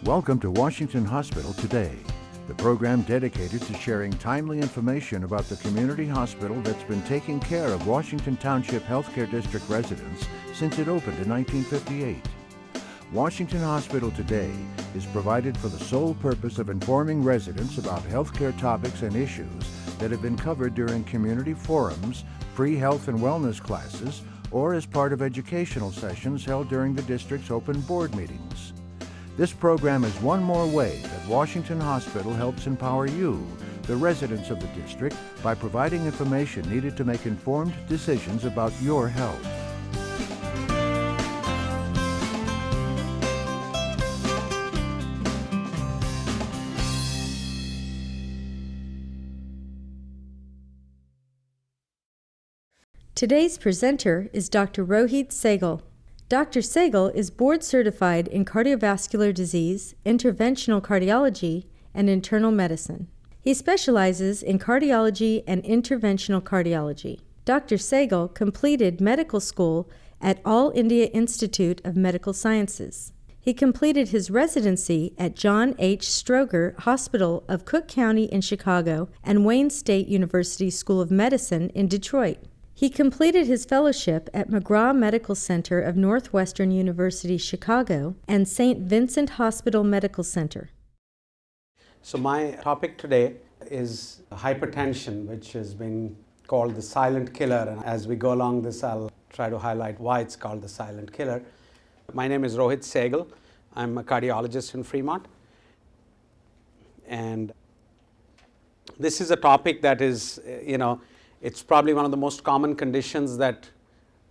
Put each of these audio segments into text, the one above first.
Welcome to Washington Hospital Today, the program dedicated to sharing timely information about the community hospital that's been taking care of Washington Township Healthcare District residents since it opened in 1958. Washington Hospital Today is provided for the sole purpose of informing residents about healthcare topics and issues that have been covered during community forums, free health and wellness classes, or as part of educational sessions held during the district's open board meetings. This program is one more way that Washington Hospital helps empower you, the residents of the district, by providing information needed to make informed decisions about your health. Today's presenter is Dr. Rohit Sehgal. Dr. Sehgal is board certified in cardiovascular disease, interventional cardiology, and internal medicine. He specializes in cardiology and interventional cardiology. Dr. Sehgal completed medical school at All India Institute of Medical Sciences. He completed his residency at John H. Stroger Hospital of Cook County in Chicago and Wayne State University School of Medicine in Detroit. He completed his fellowship at McGraw Medical Center of Northwestern University, Chicago, and St. Vincent Hospital Medical Center. So my topic today is hypertension, which has been called the silent killer. And as we go along this, I'll try to highlight why it's called the silent killer. My name is Rohit Sehgal. I'm a cardiologist in Fremont. And this is a topic that is, it's probably one of the most common conditions that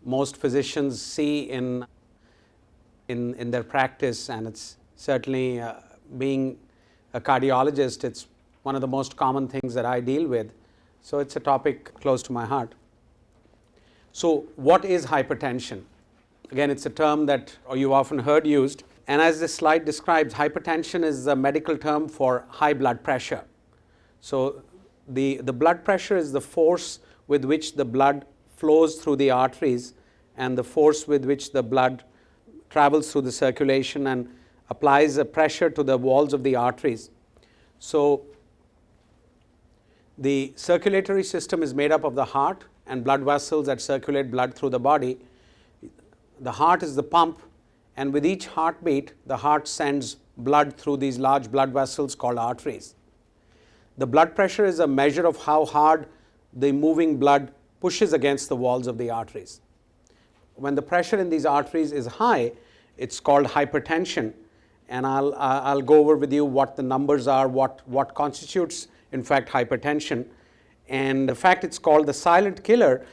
most physicians see in their practice, and it's certainly being a cardiologist, it's one of the most common things that I deal with. So it's a topic close to my heart. So what is hypertension? Again, it's a term that you've often heard used, and as this slide describes, hypertension is a medical term for high blood pressure. So the blood pressure is the force with which the blood flows through the arteries and the force with which the blood travels through the circulation and applies a pressure to the walls of the arteries. So the circulatory system is made up of the heart and blood vessels that circulate blood through the body. The heart is the pump, and with each heartbeat, the heart sends blood through these large blood vessels called arteries. The blood pressure is a measure of how hard the moving blood pushes against the walls of the arteries. When the pressure in these arteries is high, it's called hypertension, and I'll go over with you what the numbers are, what constitutes in fact hypertension. And the fact it's called the silent killer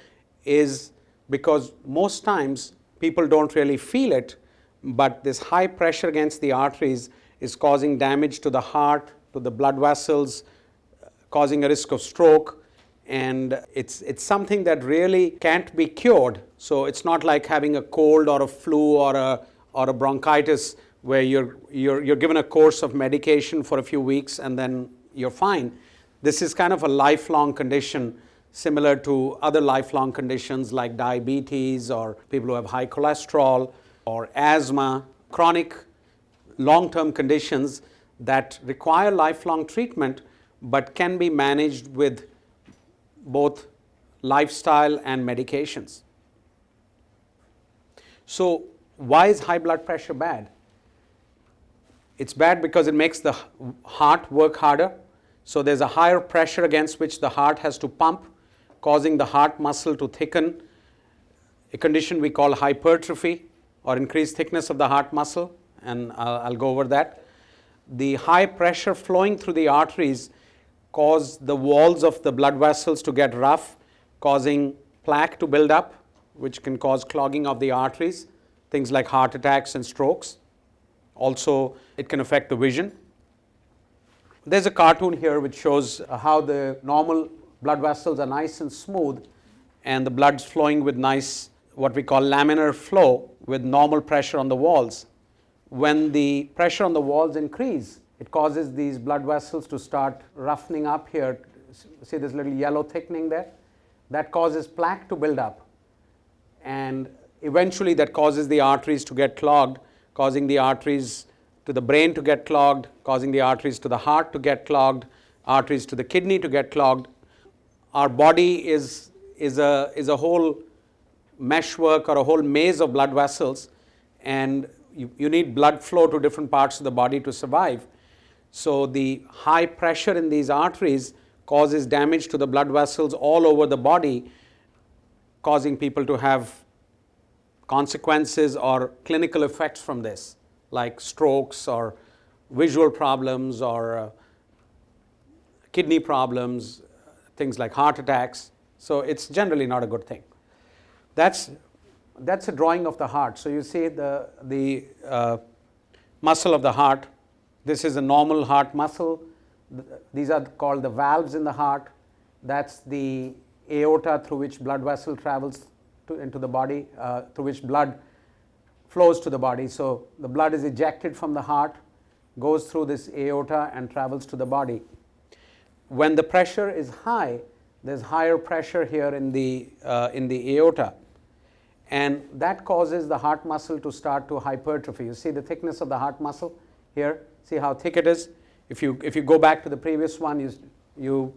is because most times people don't really feel it, but this high pressure against the arteries is causing damage to the heart, to the blood vessels, causing a risk of stroke, and it's something that really can't be cured. So it's not like having a cold or a flu or a bronchitis where you're given a course of medication for a few weeks and then you're fine. This is kind of a lifelong condition, similar to other lifelong conditions like diabetes or people who have high cholesterol or asthma, chronic long-term conditions that require lifelong treatment but can be managed with both lifestyle and medications. So why is high blood pressure bad? It's bad because it makes the heart work harder. So there's a higher pressure against which the heart has to pump, causing the heart muscle to thicken, a condition we call hypertrophy or increased thickness of the heart muscle, and I'll go over that. The high pressure flowing through the arteries cause the walls of the blood vessels to get rough, causing plaque to build up, which can cause clogging of the arteries, things like heart attacks and strokes. Also, it can affect the vision. There's a cartoon here which shows how the normal blood vessels are nice and smooth, and the blood's flowing with nice, what we call laminar flow, with normal pressure on the walls. When the pressure on the walls increase, it causes these blood vessels to start roughening up here. See this little yellow thickening there? That causes plaque to build up. And eventually that causes the arteries to get clogged, causing the arteries to the brain to get clogged, causing the arteries to the heart to get clogged, arteries to the kidney to get clogged. Our body is a whole meshwork or a whole maze of blood vessels, and you need blood flow to different parts of the body to survive. So the high pressure in these arteries causes damage to the blood vessels all over the body, causing people to have consequences or clinical effects from this, like strokes or visual problems or kidney problems, things like heart attacks. So it's generally not a good thing. That's a drawing of the heart. So you see the muscle of the heart. This is a normal heart muscle. These are called the valves in the heart. That's the aorta through which blood vessel travels into the body, through which blood flows to the body. So the blood is ejected from the heart, goes through this aorta and travels to the body. When the pressure is high, there's higher pressure here in the aorta, and that causes the heart muscle to start to hypertrophy. You see the thickness of the heart muscle here. See how thick it is. If you go back to the previous one, you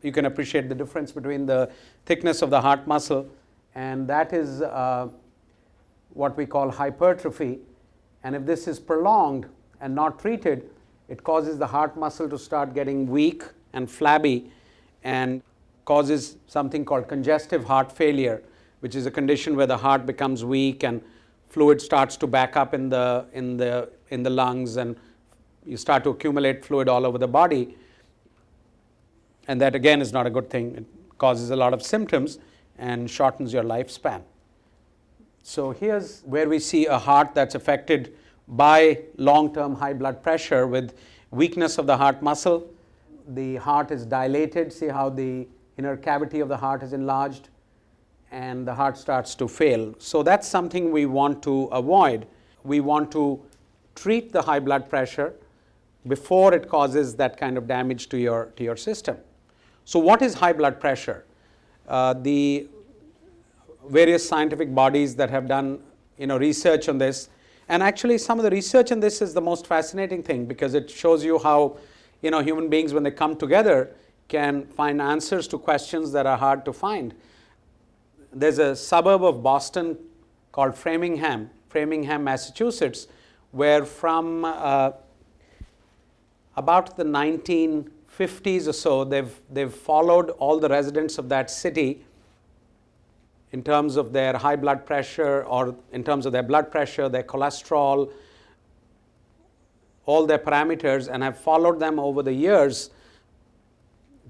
can appreciate the difference between the thickness of the heart muscle, and that is what we call hypertrophy. And if this is prolonged and not treated, it causes the heart muscle to start getting weak and flabby, and causes something called congestive heart failure, which is a condition where the heart becomes weak and fluid starts to back up in the lungs, and you start to accumulate fluid all over the body. And that again is not a good thing. It causes a lot of symptoms and shortens your lifespan. So here's where we see a heart that's affected by long-term high blood pressure with weakness of the heart muscle. The heart is dilated. See how the inner cavity of the heart is enlarged, and the heart starts to fail. So that's something we want to avoid. We want to treat the high blood pressure before it causes that kind of damage to your system. So what is high blood pressure? The various scientific bodies that have done research on this, and actually some of the research on this is the most fascinating thing, because it shows you how human beings, when they come together, can find answers to questions that are hard to find. There's a suburb of Boston called Framingham, Massachusetts, where from about the 1950s or so, they've followed all the residents of that city in terms of their high blood pressure, or in terms of their blood pressure, their cholesterol, all their parameters, and have followed them over the years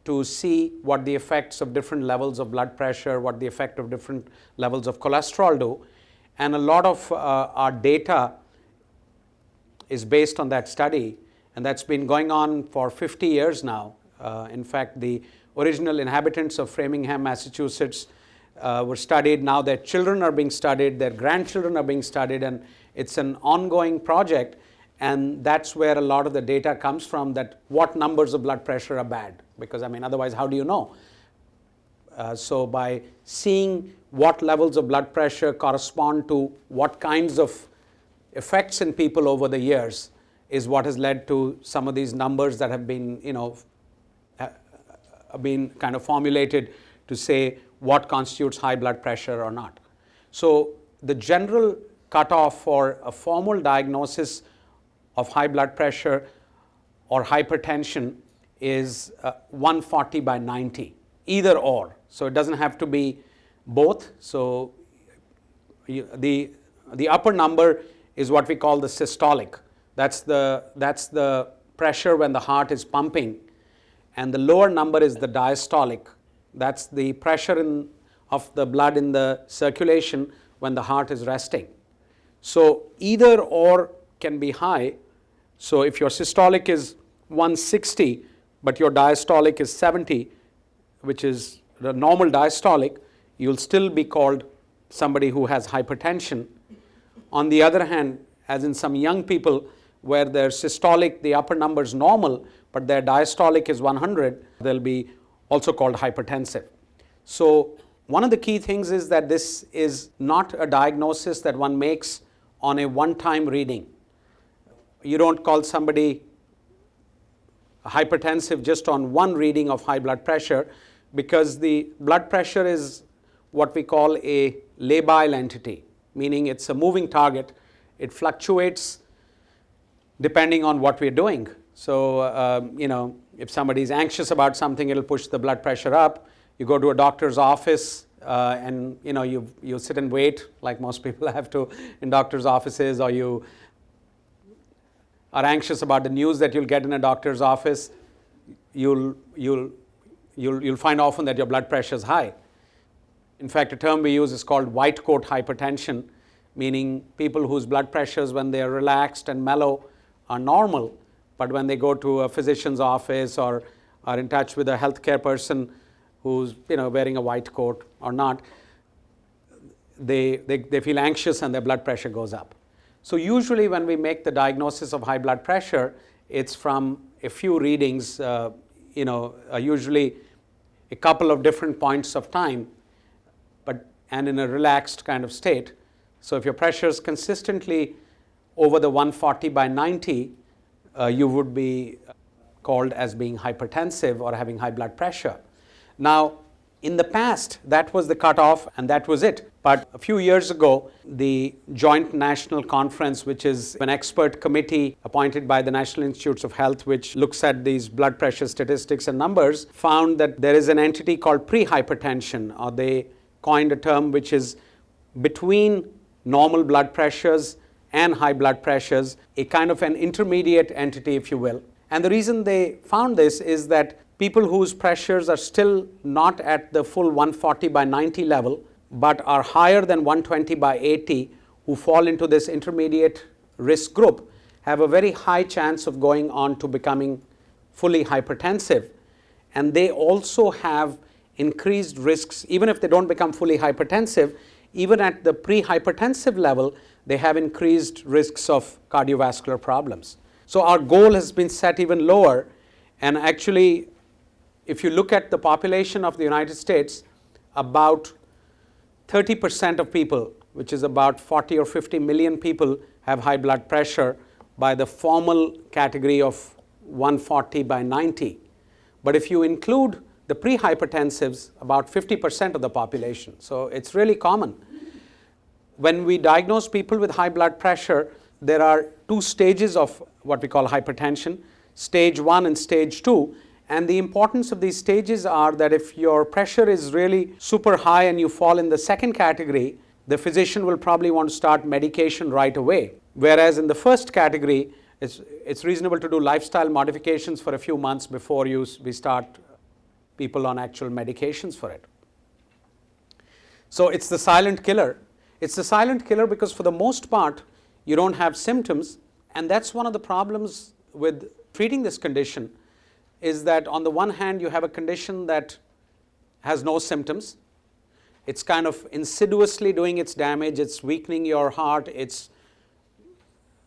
to see what the effects of different levels of blood pressure, what the effect of different levels of cholesterol do. And a lot of our data is based on that study, and that's been going on for 50 years now. In fact, the original inhabitants of Framingham, Massachusetts were studied. Now their children are being studied, their grandchildren are being studied, and it's an ongoing project. And that's where a lot of the data comes from, that what numbers of blood pressure are bad, because otherwise how do you know? So by seeing what levels of blood pressure correspond to what kinds of effects in people over the years is what has led to some of these numbers that have been been kind of formulated to say what constitutes high blood pressure or not. So the general cutoff for a formal diagnosis of high blood pressure or hypertension is 140/90, either or. So it doesn't have to be both. So the upper number is what we call the systolic. That's the pressure when the heart is pumping, and the lower number is the diastolic. That's the pressure of the blood in the circulation when the heart is resting. So either or can be high. So if your systolic is 160 but your diastolic is 70, which is the normal diastolic, you'll still be called somebody who has hypertension. On the other hand, as in some young people where their systolic, the upper number is normal, but their diastolic is 100, they'll be also called hypertensive. So one of the key things is that this is not a diagnosis that one makes on a one-time reading. You don't call somebody hypertensive just on one reading of high blood pressure, because the blood pressure is what we call a labile entity, meaning it's a moving target. It fluctuates depending on what we're doing. So, if somebody is anxious about something, it'll push the blood pressure up. You go to a doctor's office and you sit and wait, like most people have to in doctor's offices, or you are anxious about the news that you'll get in a doctor's office, you'll find often that your blood pressure is high. In fact, a term we use is called white coat hypertension, meaning people whose blood pressures when they are relaxed and mellow are normal, but when they go to a physician's office or are in touch with a healthcare person who's wearing a white coat or not, they feel anxious and their blood pressure goes up. So usually when we make the diagnosis of high blood pressure, it's from a few readings, usually a couple of different points of time, and in a relaxed kind of state. So if your pressure is consistently over the 140/90, you would be called as being hypertensive or having high blood pressure. Now, in the past, that was the cutoff and that was it. But a few years ago, the Joint National Conference, which is an expert committee appointed by the National Institutes of Health, which looks at these blood pressure statistics and numbers, found that there is an entity called pre-hypertension, or they coined a term which is between normal blood pressures and high blood pressures, a kind of an intermediate entity, if you will. And the reason they found this is that people whose pressures are still not at the full 140/90 level, but are higher than 120/80, who fall into this intermediate risk group, have a very high chance of going on to becoming fully hypertensive. And they also have increased risks, even if they don't become fully hypertensive, even at the pre-hypertensive level, they have increased risks of cardiovascular problems. So our goal has been set even lower, and actually, if you look at the population of the United States, about 30% of people, which is about 40 or 50 million people, have high blood pressure by the formal category of 140/90. But if you include the pre-hypertensives, about 50% of the population. So it's really common. When we diagnose people with high blood pressure, there are two stages of what we call hypertension, stage 1 and stage 2. And the importance of these stages are that if your pressure is really super high and you fall in the second category, the physician will probably want to start medication right away. Whereas in the first category, it's reasonable to do lifestyle modifications for a few months before we start people on actual medications for it. So it's the silent killer. It's the silent killer because for the most part, you don't have symptoms, and that's one of the problems with treating this condition, is that on the one hand, you have a condition that has no symptoms. It's kind of insidiously doing its damage. It's weakening your heart. It's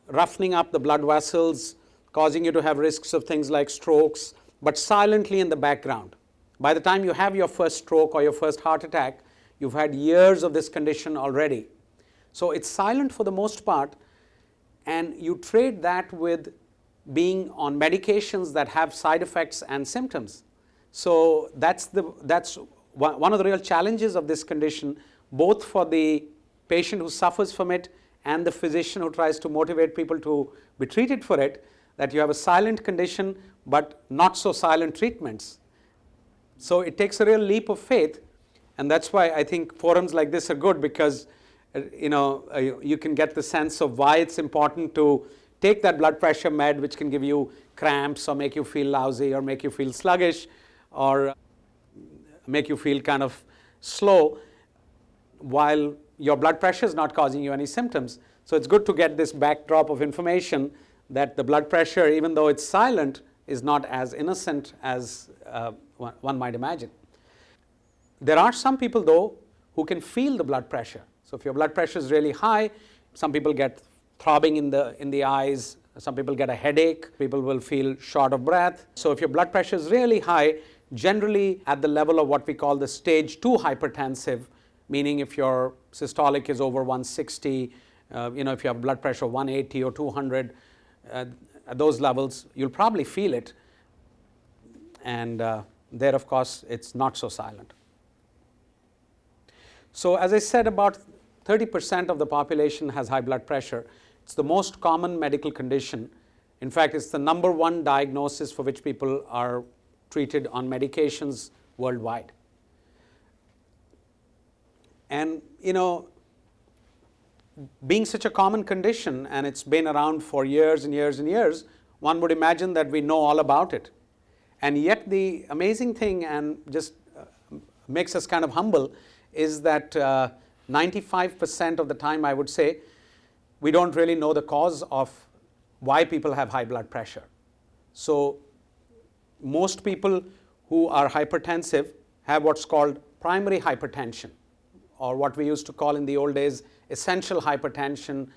roughening up the blood vessels, causing you to have risks of things like strokes, but silently in the background. By the time you have your first stroke or your first heart attack, you've had years of this condition already. So it's silent for the most part, and you trade that with being on medications that have side effects and symptoms. So that's one of the real challenges of this condition, both for the patient who suffers from it and the physician who tries to motivate people to be treated for it, that you have a silent condition but not so silent treatments. So it takes a real leap of faith, and that's why I think forums like this are good, because you can get the sense of why it's important to take that blood pressure med, which can give you cramps or make you feel lousy or make you feel sluggish or make you feel kind of slow, while your blood pressure is not causing you any symptoms. So it's good to get this backdrop of information that the blood pressure, even though it's silent, is not as innocent as one might imagine. There are some people, though, who can feel the blood pressure. So if your blood pressure is really high, some people get throbbing in the eyes, some people get a headache, people will feel short of breath. So if your blood pressure is really high, generally at the level of what we call the stage 2 hypertensive, meaning if your systolic is over 160, if you have blood pressure 180 or 200, at those levels, you'll probably feel it. And there, of course, it's not so silent. So as I said, about 30% of the population has high blood pressure. It's the most common medical condition. In fact, it's the #1 diagnosis for which people are treated on medications worldwide. And being such a common condition, and it's been around for years and years and years, one would imagine that we know all about it. And yet the amazing thing, and just makes us kind of humble, is that 95% of the time, I would say, we don't really know the cause of why people have high blood pressure. So most people who are hypertensive have what's called primary hypertension, or what we used to call in the old days essential hypertension,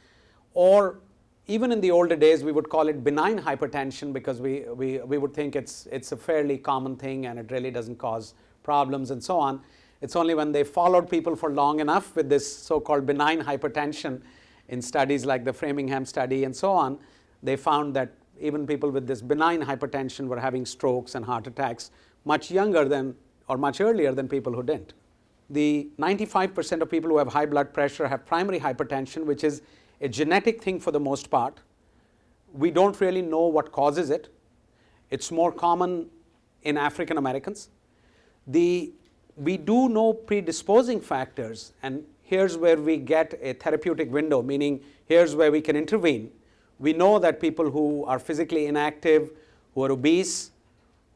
or even in the older days we would call it benign hypertension, because we would think it's a fairly common thing and it really doesn't cause problems and so on. It's only when they followed people for long enough with this so-called benign hypertension in studies like the Framingham study and so on, they found that even people with this benign hypertension were having strokes and heart attacks much younger than, or much earlier than, people who didn't. The 95% of people who have high blood pressure have primary hypertension, which is a genetic thing for the most part. We don't really know what causes it. It's more common in African Americans. We do know predisposing factors, and here's where we get a therapeutic window, meaning here's where we can intervene. We know that people who are physically inactive, who are obese,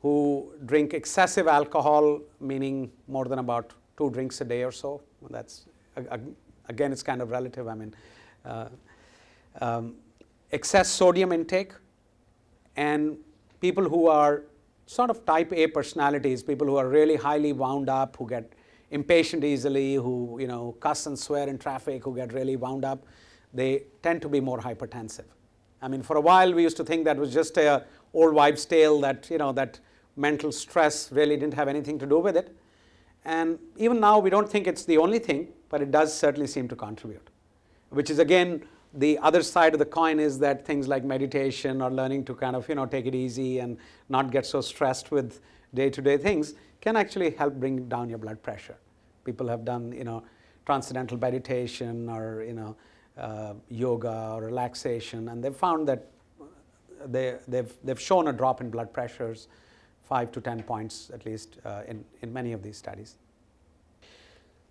who drink excessive alcohol, meaning more than about 2 drinks a day or so, that's, again, it's kind of relative. I mean, excess sodium intake, and people who are sort of type A personalities, people who are really highly wound up, who get impatient easily, who cuss and swear in traffic, who get really wound up, they tend to be more hypertensive. I mean, for a while we used to think that was just a old wives' tale, that that mental stress really didn't have anything to do with it. And even now we don't think it's the only thing, but it does certainly seem to contribute. Which is, again, the other side of the coin, is that things like meditation or learning to kind of take it easy and not get so stressed with day-to-day things can actually help bring down your blood pressure. People have done transcendental meditation or yoga or relaxation, and they've found that they've shown a drop in blood pressures, 5 to 10 points at least, in many of these studies.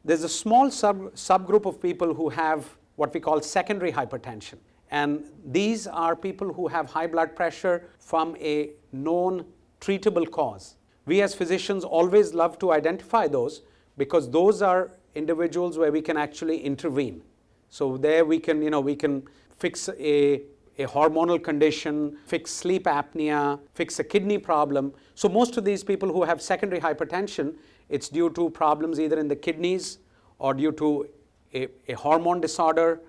There's a small subgroup of people who have what we call secondary hypertension, and these are people who have high blood pressure from a known treatable cause. We as physicians always love to identify those, because those are individuals where we can actually intervene. So there we can fix a hormonal condition, fix sleep apnea, fix a kidney problem. So most of these people who have secondary hypertension, it's due to problems either in the kidneys or due to a hormone disorder,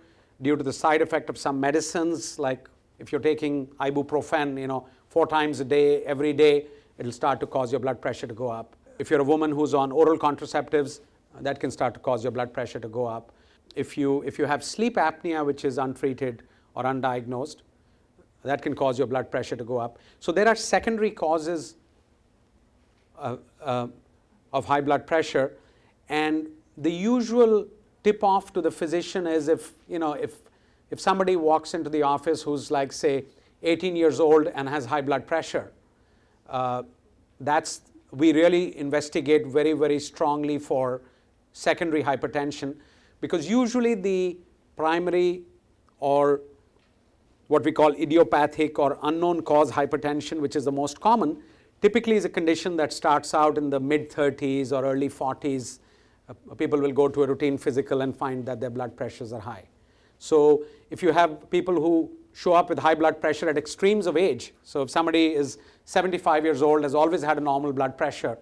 due to the side effect of some medicines, like if you're taking ibuprofen 4 times a day, every day, it'll start to cause your blood pressure to go up. If you're a woman who's on oral contraceptives, that can start to cause your blood pressure to go up. If you have sleep apnea, which is untreated or undiagnosed, that can cause your blood pressure to go up. So there are secondary causes of high blood pressure, and the usual tip-off to the physician is if somebody walks into the office who's like, say, 18 years old and has high blood pressure, we really investigate very, very strongly for secondary hypertension, because usually the primary, or what we call idiopathic or unknown cause hypertension, which is the most common, typically is a condition that starts out in the mid-30s or early 40s. People will go to a routine physical and find that their blood pressures are high. So if you have people who show up with high blood pressure at extremes of age, so if somebody is 75 years old, has always had a normal blood pressure,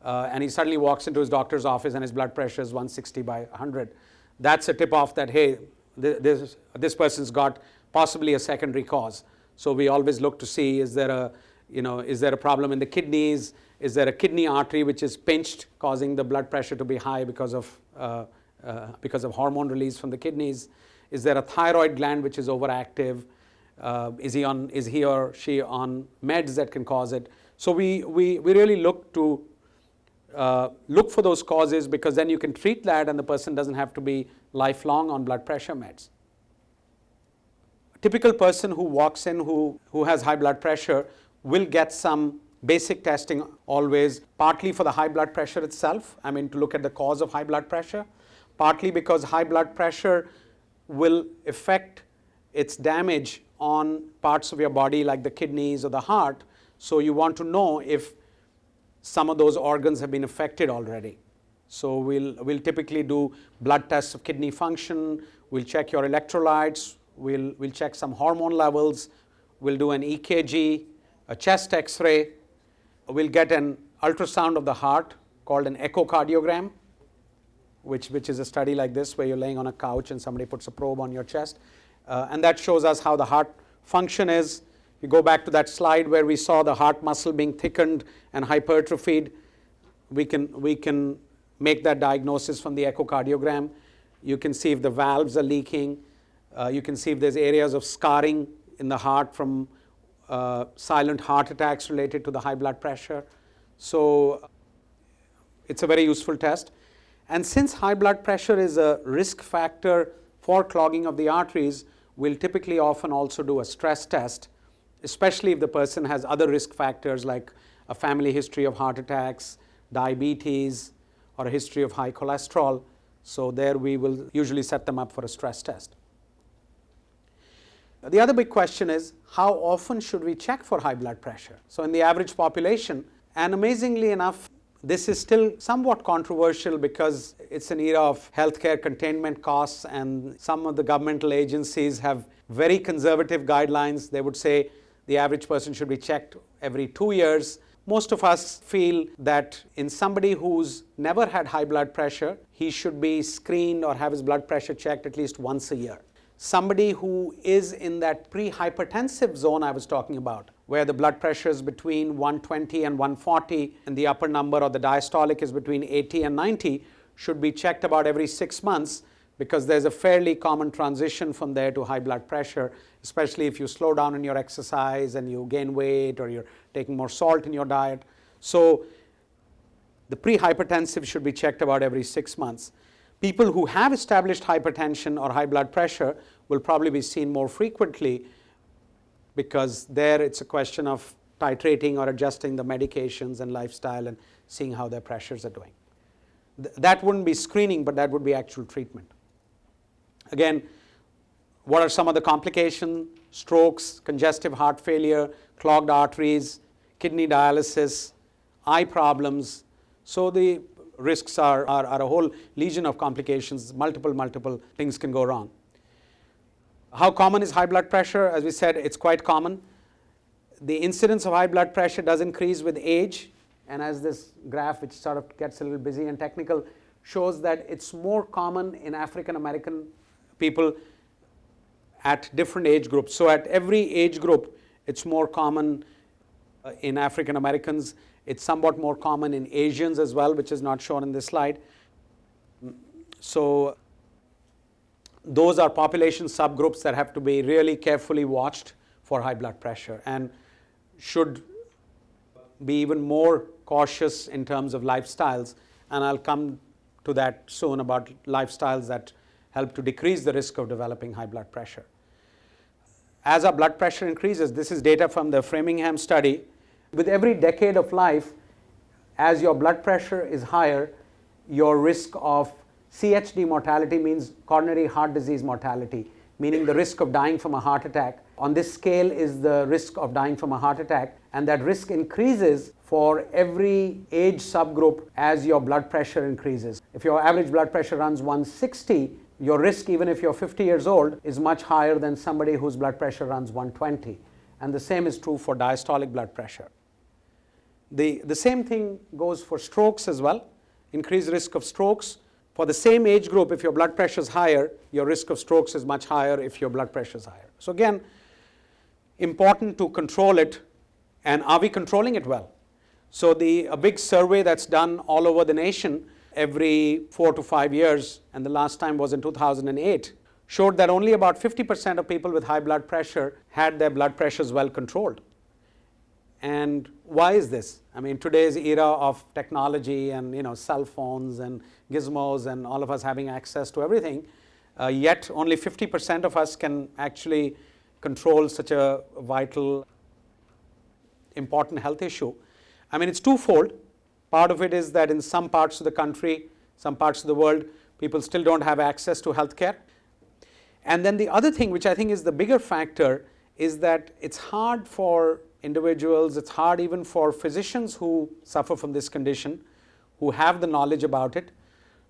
and he suddenly walks into his doctor's office and his blood pressure is 160 by 100, that's a tip-off that, hey, this person's got possibly a secondary cause. So we always look to see, is there a problem in the kidneys? Is there a kidney artery which is pinched, causing the blood pressure to be high because of hormone release from the kidneys? Is there a thyroid gland which is overactive? Is he or she on meds that can cause it? So we really look for those causes, because then you can treat that and the person doesn't have to be lifelong on blood pressure meds. A typical person who walks in who has high blood pressure will get some basic testing always, partly for the high blood pressure itself, I mean to look at the cause of high blood pressure, partly because high blood pressure will affect its damage on parts of your body like the kidneys or the heart, so you want to know if some of those organs have been affected already. So we'll typically do blood tests of kidney function, we'll check your electrolytes, we'll check some hormone levels, we'll do an EKG, a chest x-ray, we'll get an ultrasound of the heart called an echocardiogram, which is a study like this where you're laying on a couch and somebody puts a probe on your chest, and that shows us how the heart function is. You go back to that slide where we saw the heart muscle being thickened and hypertrophied. We can make that diagnosis from the echocardiogram. You can see if the valves are leaking. You can see if there's areas of scarring in the heart from silent heart attacks related to the high blood pressure. So it's a very useful test. And since high blood pressure is a risk factor for clogging of the arteries, we'll typically often also do a stress test, especially if the person has other risk factors like a family history of heart attacks, diabetes, or a history of high cholesterol. So there we will usually set them up for a stress test. The other big question is, how often should we check for high blood pressure? So in the average population, and amazingly enough, this is still somewhat controversial because it's an era of healthcare containment costs, and some of the governmental agencies have very conservative guidelines. They would say the average person should be checked every 2 years. Most of us feel that in somebody who's never had high blood pressure, he should be screened or have his blood pressure checked at least once a year. Somebody who is in that pre-hypertensive zone I was talking about, where the blood pressure is between 120 and 140 and the upper number or the diastolic is between 80 and 90, should be checked about every 6 months, because there's a fairly common transition from there to high blood pressure, especially if you slow down in your exercise and you gain weight or you're taking more salt in your diet. So the pre-hypertensive should be checked about every 6 months. People who have established hypertension or high blood pressure will probably be seen more frequently, because there it's a question of titrating or adjusting the medications and lifestyle and seeing how their pressures are doing. That wouldn't be screening, but that would be actual treatment. Again, what are some of the complications? Strokes, congestive heart failure, clogged arteries, kidney dialysis, eye problems. So the risks are a whole legion of complications. Multiple things can go wrong. How common is high blood pressure? As we said, it's quite common. The incidence of high blood pressure does increase with age, and as this graph, which sort of gets a little busy and technical, shows that it's more common in African American people at different age groups. So at every age group, it's more common in African Americans. It's somewhat more common in Asians as well, which is not shown in this slide. So those are population subgroups that have to be really carefully watched for high blood pressure, and should be even more cautious in terms of lifestyles. And I'll come to that soon about lifestyles that help to decrease the risk of developing high blood pressure. As our blood pressure increases, this is data from the Framingham study, with every decade of life, as your blood pressure is higher, your risk of CHD mortality, means coronary heart disease mortality, meaning the risk of dying from a heart attack. On this scale is the risk of dying from a heart attack, and that risk increases for every age subgroup as your blood pressure increases. If your average blood pressure runs 160, your risk, even if you're 50 years old, is much higher than somebody whose blood pressure runs 120. And the same is true for diastolic blood pressure. The same thing goes for strokes as well. Increased risk of strokes. For the same age group, if your blood pressure is higher, your risk of strokes is much higher if your blood pressure is higher. So again, important to control it, and are we controlling it well? So a big survey that's done all over the nation every 4 to 5 years, and the last time was in 2008, showed that only about 50% of people with high blood pressure had their blood pressures well controlled. And why is this? I mean, today's era of technology and cell phones and gizmos and all of us having access to everything, yet only 50% of us can actually control such a vital, important health issue. I mean, it's twofold. Part of it is that in some parts of the country, some parts of the world, people still don't have access to health care. And then the other thing, which I think is the bigger factor, is that it's hard for individuals, it's hard even for physicians who suffer from this condition, who have the knowledge about it,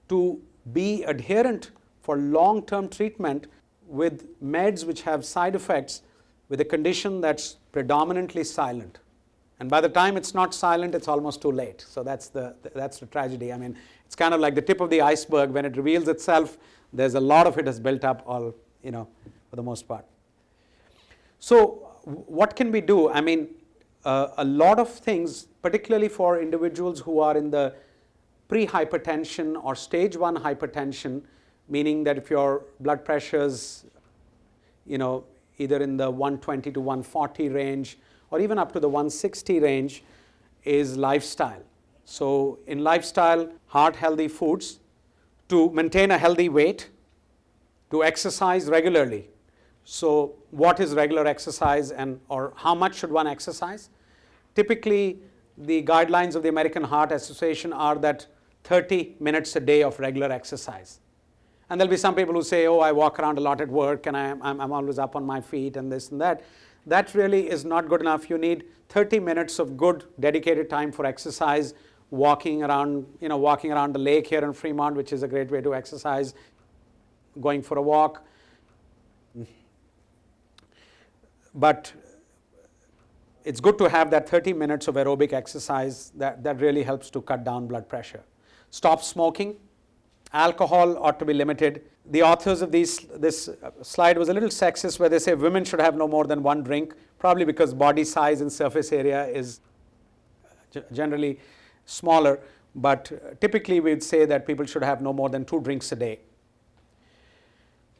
to be adherent for long-term treatment with meds which have side effects with a condition that's predominantly silent. And by the time it's not silent, it's almost too late. So that's the tragedy. I mean, it's kind of like the tip of the iceberg. When it reveals itself, there's a lot of it has built up all, for the most part. So what can we do? I mean, a lot of things, particularly for individuals who are in the pre-hypertension or stage 1 hypertension, meaning that if your blood pressure's, either in the 120 to 140 range or even up to the 160 range, is lifestyle. So in lifestyle, heart healthy foods, to maintain a healthy weight, to exercise regularly. So what is regular exercise or how much should one exercise? Typically, the guidelines of the American Heart Association are that 30 minutes a day of regular exercise. And there'll be some people who say, oh, I walk around a lot at work and I'm always up on my feet and this and that. That really is not good enough. You need 30 minutes of good dedicated time for exercise, walking around the lake here in Fremont, which is a great way to exercise, going for a walk. But it's good to have that 30 minutes of aerobic exercise that really helps to cut down blood pressure. Stop smoking. Alcohol ought to be limited. The authors of this slide was a little sexist, where they say women should have no more than 1 drink, probably because body size and surface area is generally smaller. But typically we'd say that people should have no more than 2 drinks a day.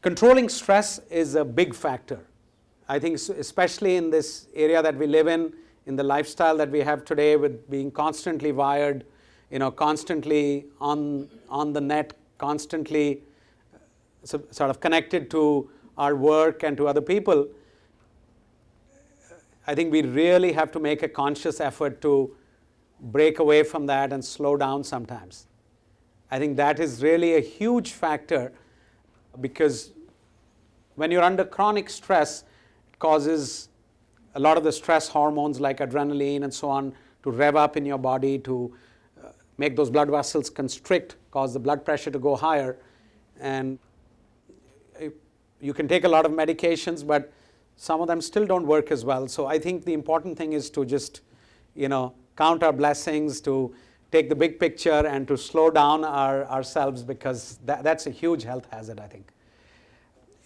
Controlling stress is a big factor. I think especially in this area that we live in the lifestyle that we have today, with being constantly wired, constantly on the net, constantly sort of connected to our work and to other people, I think we really have to make a conscious effort to break away from that and slow down sometimes. I think that is really a huge factor, because when you're under chronic stress, it causes a lot of the stress hormones like adrenaline and so on to rev up in your body, to make those blood vessels constrict, cause the blood pressure to go higher. And you can take a lot of medications, but some of them still don't work as well. So I think the important thing is to just, count our blessings, to take the big picture and to slow down ourselves, because that's a huge health hazard, I think.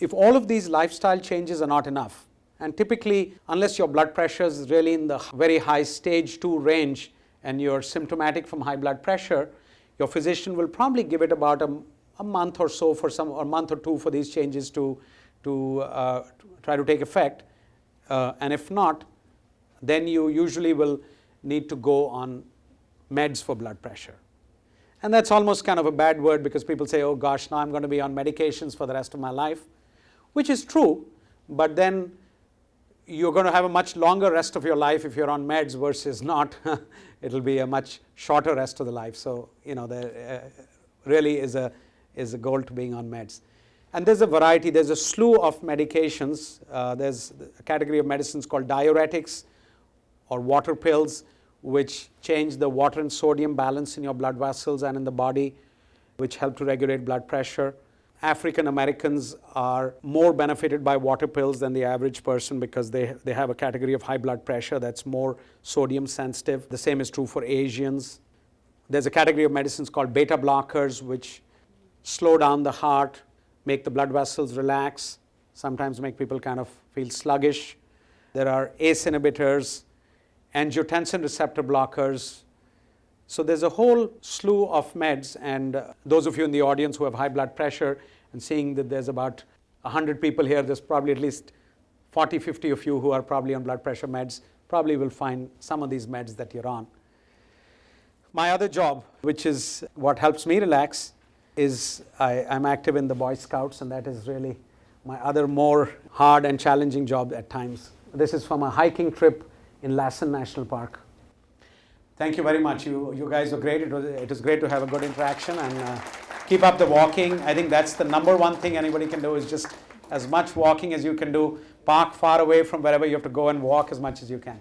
If all of these lifestyle changes are not enough, and typically, unless your blood pressure is really in the very high stage 2 range and you're symptomatic from high blood pressure, your physician will probably give it about a month or so or a month or 2 for these changes to try to take effect. And if not, then you usually will need to go on meds for blood pressure. And that's almost kind of a bad word, because people say, oh gosh, now I'm going to be on medications for the rest of my life, which is true, but then you're going to have a much longer rest of your life if you're on meds versus not. It'll be a much shorter rest of the life. So, there really is a goal to being on meds. And there's a variety, there's a slew of medications. There's a category of medicines called diuretics or water pills, which change the water and sodium balance in your blood vessels and in the body, which help to regulate blood pressure. African Americans are more benefited by water pills than the average person, because they have a category of high blood pressure that's more sodium sensitive. The same is true for Asians. There's a category of medicines called beta blockers, which slow down the heart, make the blood vessels relax, sometimes make people kind of feel sluggish. There are ACE inhibitors, angiotensin receptor blockers. So there's a whole slew of meds, and those of you in the audience who have high blood pressure and seeing that there's about 100 people here, there's probably at least 40, 50 of you who are probably on blood pressure meds, probably will find some of these meds that you're on. My other job, which is what helps me relax, is I'm active in the Boy Scouts, and that is really my other more hard and challenging job at times. This is from a hiking trip in Lassen National Park. Thank you very much. You guys were great. It was great to have a good interaction, and keep up the walking. I think that's the number one thing anybody can do, is just as much walking as you can do. Park far away from wherever you have to go and walk as much as you can.